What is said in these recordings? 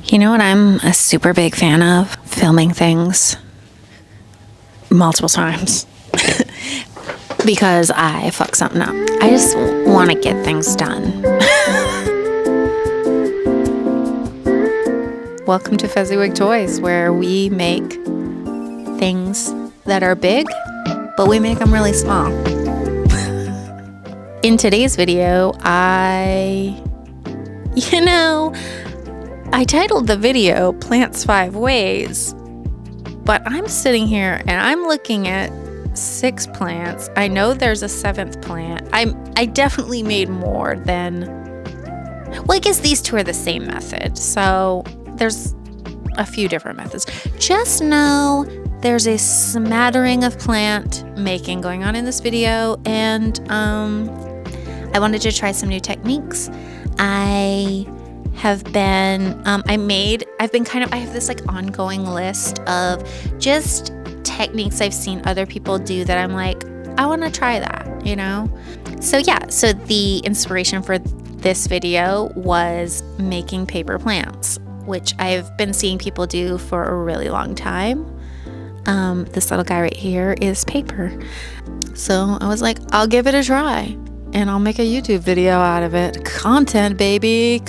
You know what I'm a super big fan of? Filming things multiple times. Because I fuck something up. I just want to get things done. Welcome to Fezziwig Toys, where we make things that are big, but we make them really small. In today's video, I titled the video Plants 5 Ways, but I'm sitting here and I'm looking at 6 plants. I know there's a 7th plant. I definitely made more than, well, I guess these two are the same method. So there's a few different methods. Just know there's a smattering of plant making going on in this video, and I wanted to try some new techniques. I have this like ongoing list of just techniques I've seen other people do that I'm like, I want to try that, So the inspiration for this video was making paper plants, which I've been seeing people do for a really long time. This little guy right here is paper. So I was like, I'll give it a try and I'll make a YouTube video out of it. Content, baby.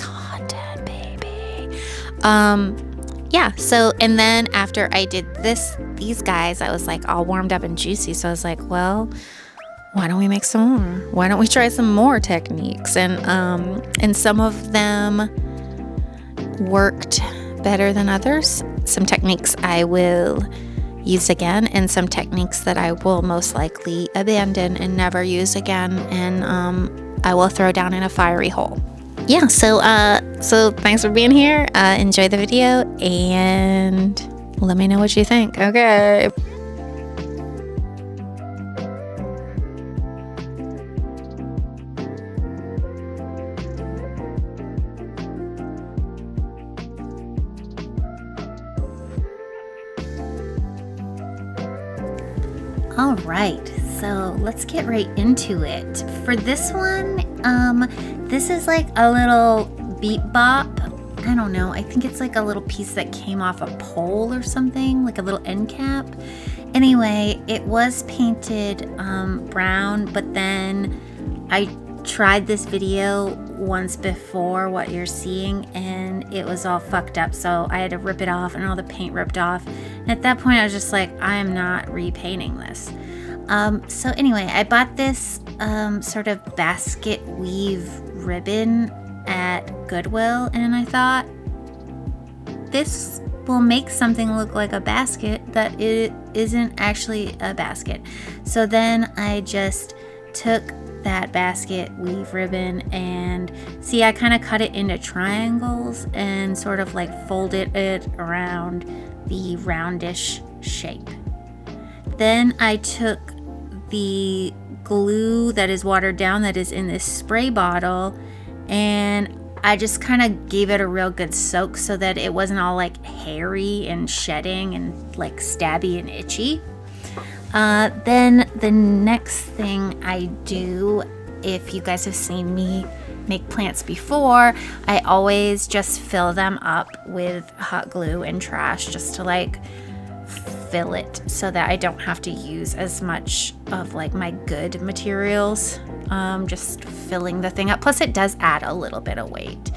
So, and then after I did these guys, I was like all warmed up and juicy. So I was like, well, why don't we make some more? Why don't we try some more techniques? And some of them worked better than others. Some techniques I will use again, and some techniques that I will most likely abandon and never use again. And I will throw down in a fiery hole. Yeah, so thanks for being here. Enjoy the video and let me know what you think. Okay. All right, so let's get right into it. For this one, this is like a little beat bop. I don't know. I think it's like a little piece that came off a pole or something, like a little end cap. Anyway, it was painted brown, but then I tried this video once before what you're seeing and it was all fucked up, so I had to rip it off and all the paint ripped off. And at that point I was just like, I am not repainting this. So anyway, I bought this sort of basket weave ribbon at Goodwill, and I thought this will make something look like a basket that it isn't actually a basket. So then I just took that basket weave ribbon and see, I kind of cut it into triangles and sort of like folded it around the roundish shape. Then I took the glue that is watered down that is in this spray bottle, and I just kind of gave it a real good soak so that it wasn't all like hairy and shedding and like stabby and itchy. Then the next thing I do, if you guys have seen me make plants before, I always just fill them up with hot glue and trash just to like fill it so that I don't have to use as much of like my good materials, just filling the thing up. Plus it does add a little bit of weight.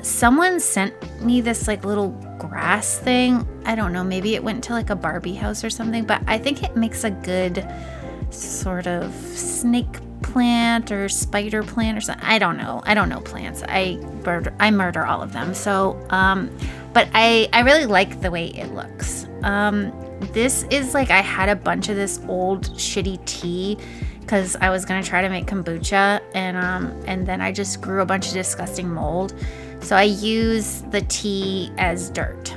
Someone sent me this like little grass thing. I don't know, maybe it went to like a Barbie house or something, but I think it makes a good sort of snake plant or spider plant or something. I don't know plants. I murder all of them. So but I really like the way it looks. This is like, I had a bunch of this old shitty tea because I was gonna try to make kombucha, and then I just grew a bunch of disgusting mold. So I use the tea as dirt.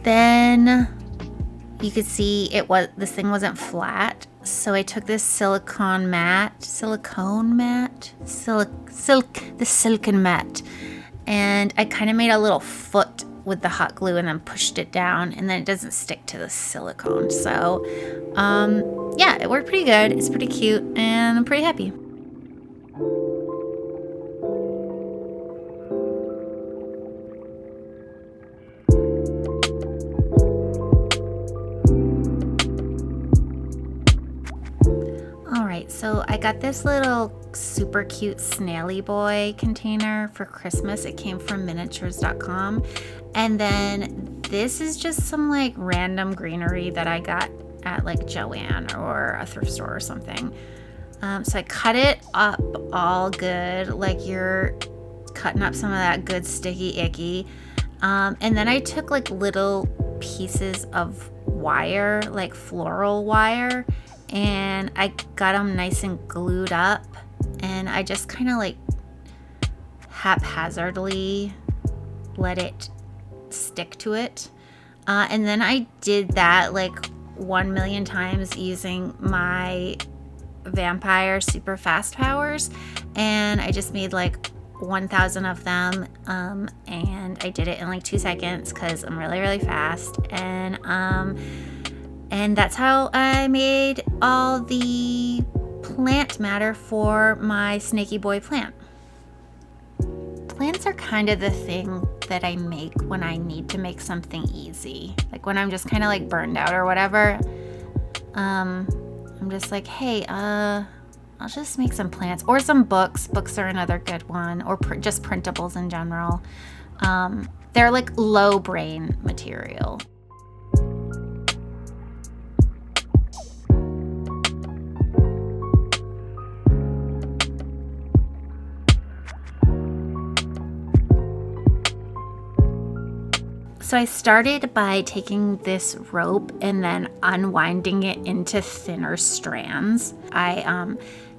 Then you could see this thing wasn't flat, so I took this silicone mat, and I kind of made a little foot with the hot glue and then pushed it down, and then it doesn't stick to the silicone. So yeah, it worked pretty good. It's pretty cute and I'm pretty happy. So I got this little super cute snaily boy container for Christmas. It came from miniatures.com. And then this is just some like random greenery that I got at like Joann or a thrift store or something. So I cut it up all good, like you're cutting up some of that good sticky icky. And then I took like little pieces of wire, like floral wire, and I got them nice and glued up, and I just kind of like haphazardly let it stick to it. And then I did that like 1 million times using my vampire super fast powers, and I just made like 1,000 of them, and I did it in like 2 seconds because I'm really fast, and that's how I made all the plant matter for my snaky boy plant. Plants are kind of the thing that I make when I need to make something easy, like when I'm just kind of like burned out or whatever. I'm just like, hey, I'll just make some plants or some books. Books are another good one, or just printables in general. They're like low brain material. So I started by taking this rope and then unwinding it into thinner strands. I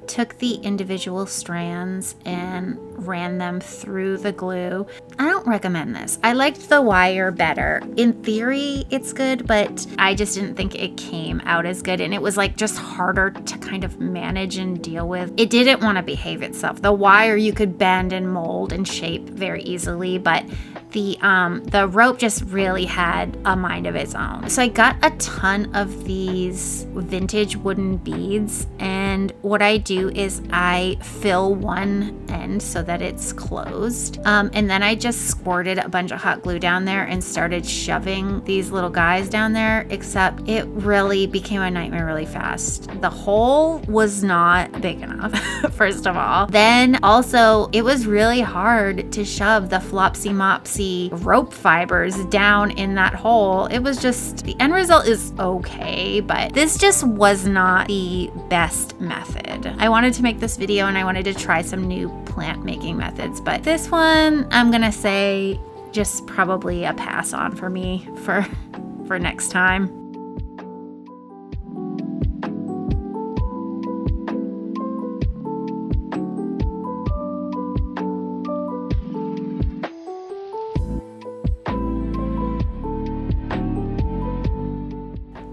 took the individual strands and ran them through the glue. I don't recommend this. I liked the wire better. In theory, it's good, but I just didn't think it came out as good, and it was like just harder to kind of manage and deal with. It didn't want to behave itself. The wire you could bend and mold and shape very easily, but the rope just really had a mind of its own. So I got a ton of these vintage wooden beads, and what I do is I fill one end so that it's closed, and then I just squirted a bunch of hot glue down there and started shoving these little guys down there, except it really became a nightmare really fast. The hole was not big enough, first of all. Then also, it was really hard to shove the flopsy mopsy rope fibers down in that hole. It was just, the end result is okay, but this just was not the best method. I wanted to make this video and I wanted to try some new plant making methods, but this one, I'm gonna say just probably a pass on for me for next time.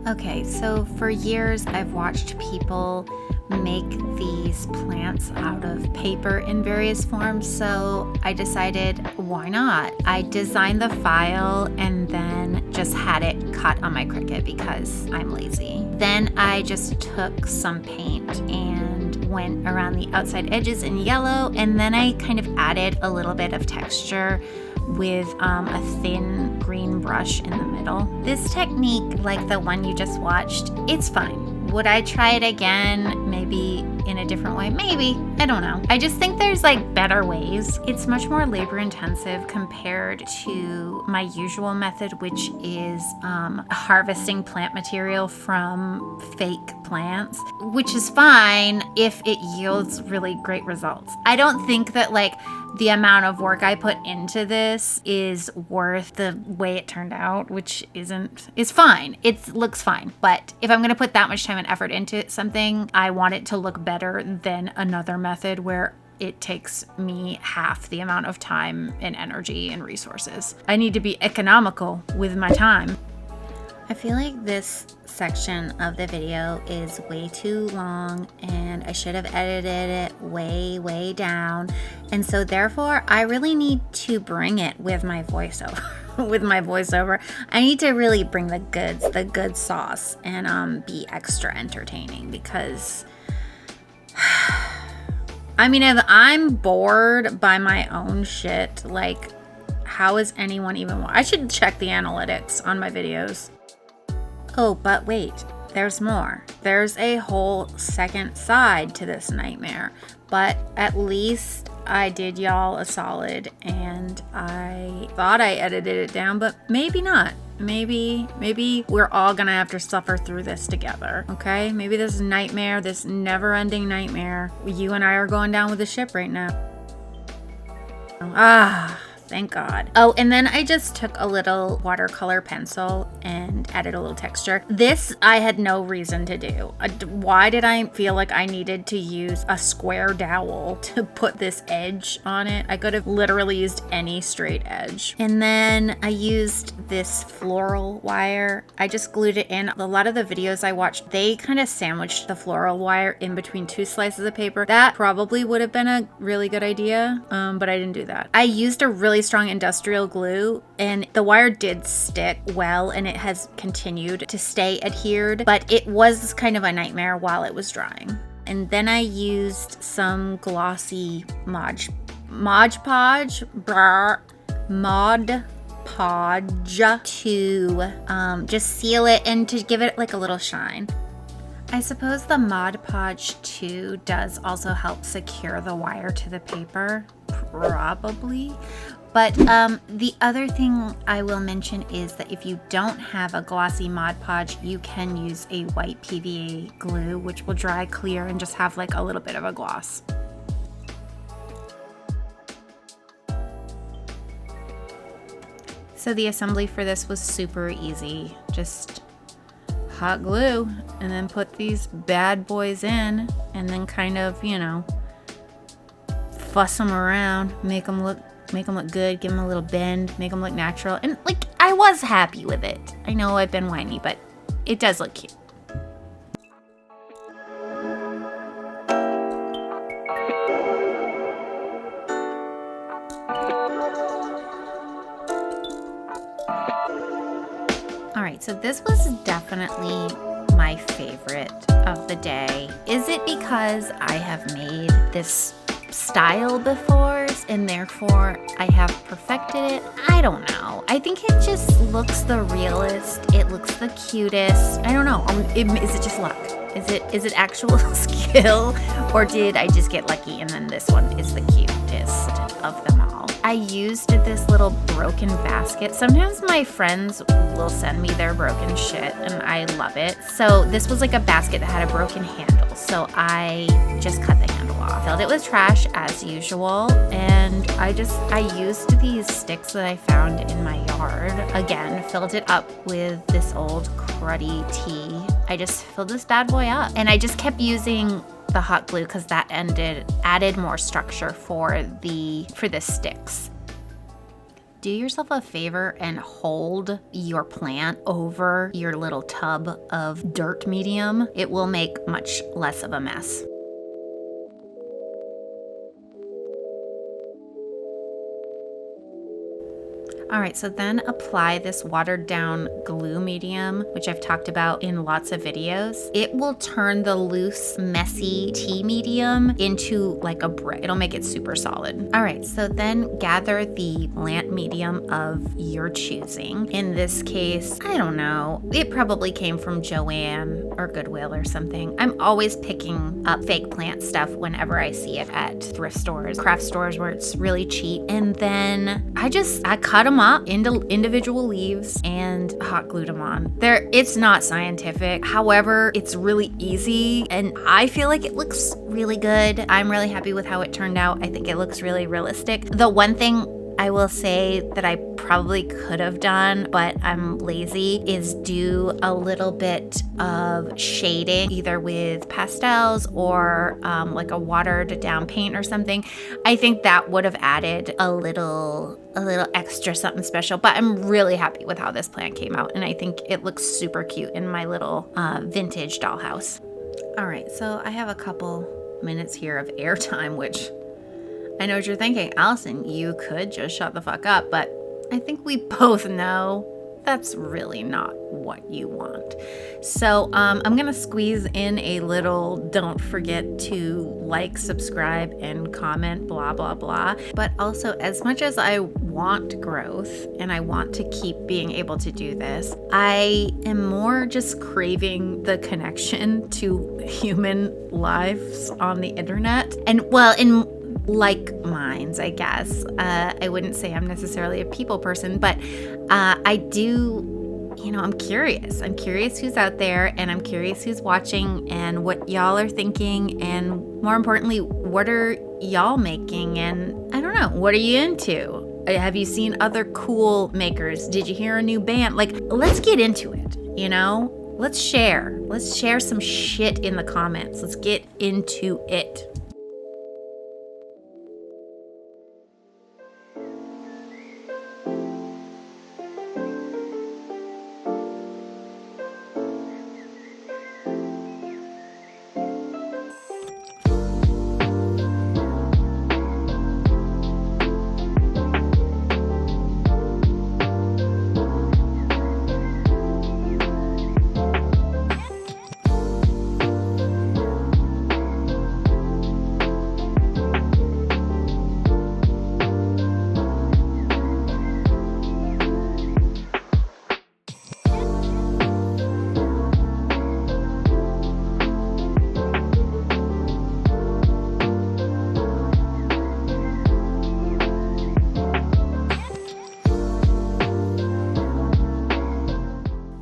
Okay, so for years I've watched people make these plants out of paper in various forms, so I decided, why not? I designed the file and then just had it cut on my Cricut because I'm lazy. Then I just took some paint and went around the outside edges in yellow, and then I kind of added a little bit of texture with a thin green brush in the middle. This technique, like the one you just watched, it's fine. Would I try it again? Maybe in a different way? Maybe. I don't know. I just think there's like better ways. It's much more labor intensive compared to my usual method, which is harvesting plant material from fake plants, which is fine if it yields really great results. I don't think that like the amount of work I put into this is worth the way it turned out, which is fine. It looks fine. But if I'm going to put that much time and effort into something, I want it to look better than another method where it takes me half the amount of time and energy and resources. I need to be economical with my time. I feel like this section of the video is way too long and I should have edited it way down. And so therefore I really need to bring it with my voiceover. I need to really bring the good sauce and be extra entertaining because I mean, if I'm bored by my own shit, like how is anyone even I should check the analytics on my videos. Oh, but wait, there's more. There's a whole second side to this nightmare, but at least I did y'all a solid, and I thought I edited it down, but maybe not. Maybe we're all gonna have to suffer through this together, okay? Maybe this nightmare, this never-ending nightmare, you and I are going down with the ship right now. Thank God. Oh, and then I just took a little watercolor pencil and added a little texture. This I had no reason to do. Why did I feel like I needed to use a square dowel to put this edge on it? I could have literally used any straight edge. And then I used this floral wire. I just glued it in. A lot of the videos I watched, they kind of sandwiched the floral wire in between two slices of paper. That probably would have been a really good idea, but I didn't do that. I used a really strong industrial glue, and the wire did stick well, and it has continued to stay adhered, but it was kind of a nightmare while it was drying. And then I used some glossy Mod Podge to just seal it and to give it like a little shine. I suppose the Mod Podge too does also help secure the wire to the paper, probably. But the other thing I will mention is that if you don't have a glossy Mod Podge, you can use a white PVA glue, which will dry clear and just have like a little bit of a gloss. So the assembly for this was super easy. Just hot glue and then put these bad boys in, and then kind of, you know, fuss them around, make them look good, give them a little bend, make them look natural. And like, I was happy with it. I know I've been whiny, but it does look cute. All right, so this was definitely my favorite of the day. Is it because I have made this style before and therefore I have perfected it? I don't know. I think it just looks the realest. It looks the cutest. I don't know. Is it just luck? Is it actual skill, or did I just get lucky and then this one is the cutest of them all? I used this little broken basket. Sometimes my friends will send me their broken shit and I love it. So this was like a basket that had a broken handle. So I just cut the handle off. Filled it with trash as usual. And I used these sticks that I found in my yard. Again, filled it up with this old cruddy tea. I just filled this bad boy up. And I just kept using the hot glue because that added more structure for the sticks. Do yourself a favor and hold your plant over your little tub of dirt medium. It will make much less of a mess. All right, so then apply this watered down glue medium, which I've talked about in lots of videos. It will turn the loose, messy tea medium into like a brick. It'll make it super solid. All right, so then gather the plant medium of your choosing. In this case, I don't know, it probably came from Joann or Goodwill or something. I'm always picking up fake plant stuff whenever I see it at thrift stores, craft stores where it's really cheap. And then I cut them up into individual leaves and hot glued them on. It's not scientific. However, it's really easy and I feel like it looks really good. I'm really happy with how it turned out. I think it looks really realistic. The one thing I will say that I probably could have done, but I'm lazy, is do a little bit of shading, either with pastels or like a watered down paint or something. I think that would have added a little extra something special, but I'm really happy with how this plant came out, and I think it looks super cute in my little vintage dollhouse. All right, so I have a couple minutes here of airtime, which I know what you're thinking, Allison, you could just shut the fuck up, but I think we both know that's really not what you want. So I'm gonna squeeze in a little don't forget to like, subscribe, and comment, blah blah blah. But also, as much as I want growth and I want to keep being able to do this, I am more just craving the connection to human lives on the internet. And well, in like minds, I guess. I wouldn't say I'm necessarily a people person, but I do, I'm curious. I'm curious who's out there, and I'm curious who's watching and what y'all are thinking, and more importantly, what are y'all making? And I don't know, what are you into? Have you seen other cool makers? Did you hear a new band? Like, let's get into it, Let's share. Let's share some shit in the comments. Let's get into it.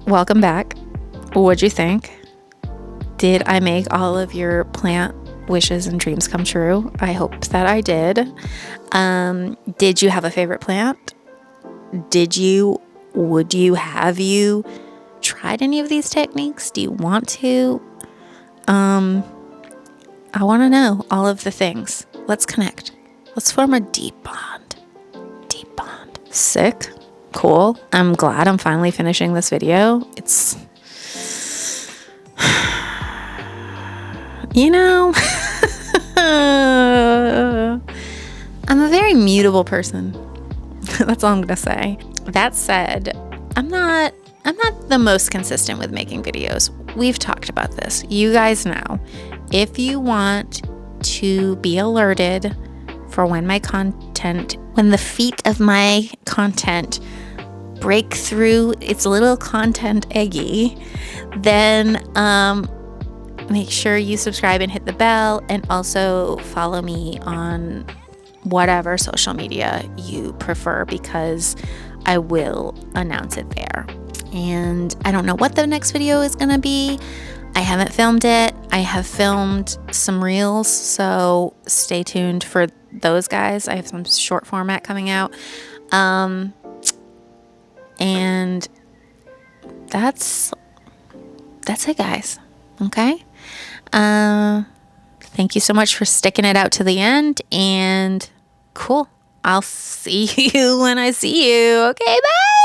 Welcome back. What'd you think? Did I make all of your plant wishes and dreams come true? I hope that I did. Did you have a favorite plant? Have you tried any of these techniques? Do you want to? I want to know all of the things. Let's connect. Let's form a deep bond. Deep bond. Sick. Cool. I'm glad I'm finally finishing this video. It's, I'm a very mutable person. That's all I'm gonna say. That said, I'm not the most consistent with making videos. We've talked about this. You guys know. If you want to be alerted for when the feet of my content break through its little content eggy, then make sure you subscribe and hit the bell, and also follow me on whatever social media you prefer, because I will announce it there. And I don't know what the next video is gonna be. I haven't filmed it. I have filmed some reels, so stay tuned for those guys. I have some short format coming out. And that's it, guys. Okay. Thank you so much for sticking it out to the end, and cool. I'll see you when I see you. Okay, bye.